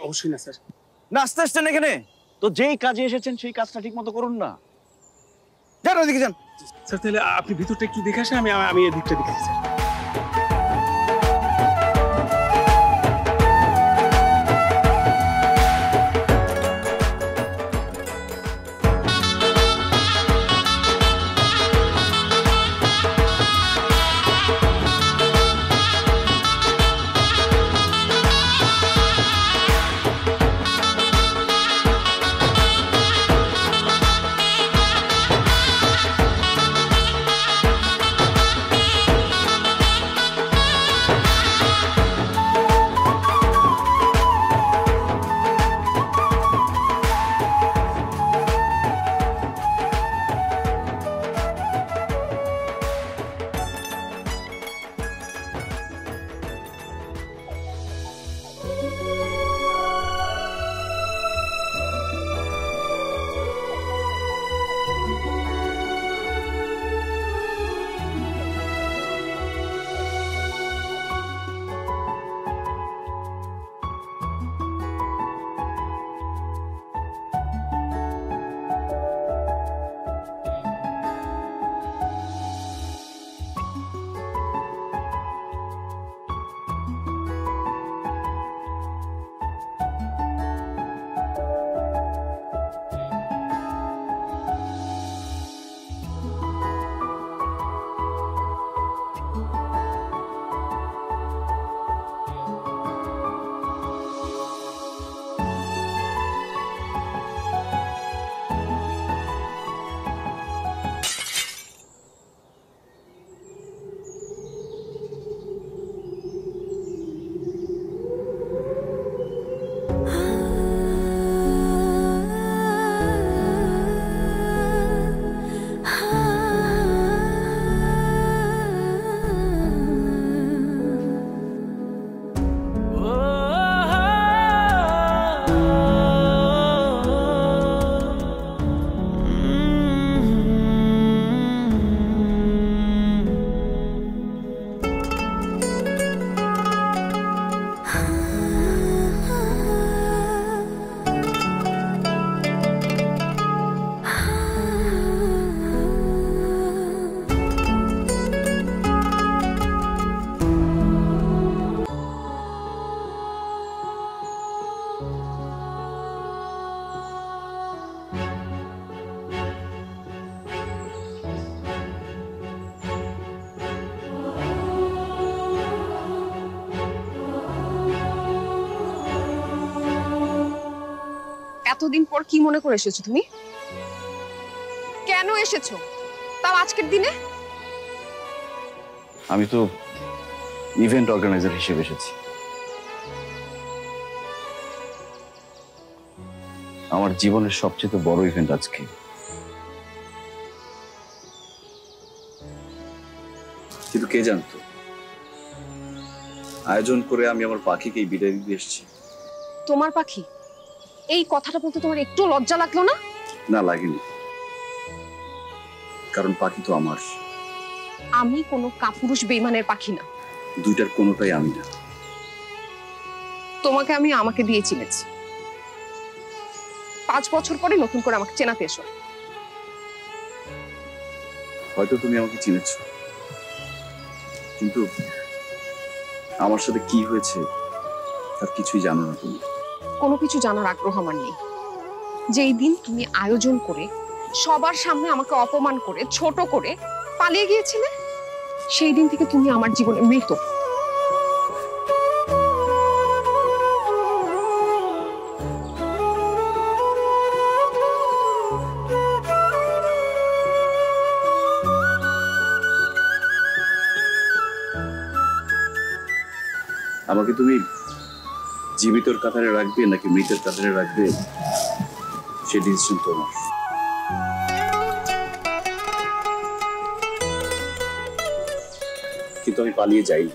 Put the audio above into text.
অবশ্যই না স্যার। না আসতে আসছেন এখানে তো যেই কাজে এসেছেন সেই কাজটা ঠিক মতো করুন না। যান ওইদিকে যান। স্যার তাহলে আপনি ভিতরটা একটু দেখে আসেন, আমি এদিকটা দেখেছি স্যার। এতদিন পর কি মনে করে এসেছো তুমি? কেন এসেছো তাও আজকের দিনে? আমি তো ইভেন্ট অর্গানাইজার হিসেবে এসেছি। আমার জীবনের সবচেয়ে বড় ইভেন্ট আজকে। কিন্তু কে জানতো আয়োজন করে আমি আমার পাখিকে বিদায় দিতে এসেছি। তোমার পাখি? এই কথাটা বলতে তোমার একটু লজ্জা লাগলো না? না লাগেনি, কারণ পাখি তো আমার। আমি কোনো কাপুরুষ বেইমানের পাখি না। দুইটার কোনোটাই আমি না। তোমাকে আমি আমাকে দিয়ে চিনেছি, 5 বছর পরে নতুন করে আমাকে চেনাতে এসো। হয়তো তুমি আমাকে চিনেছ, কিন্তু আমার সাথে কি হয়েছে তার কিছুই জানো না তুমি। কোনো কিছু জানার আগ্রহ আমার নেই। যেই দিন তুমি আয়োজন করে সবার সামনে আমাকে অপমান করে ছোট করে পালিয়ে গিয়েছিলে, সেই দিন থেকে তুমি আমার জীবনে মৃত। আমাকে তুমি জীবিতর কাতারে রাখবে নাকি মৃতের কাতারে রাখবে সে ডিসিশন তোমার। কিন্তু আমি পালিয়ে যাইনি।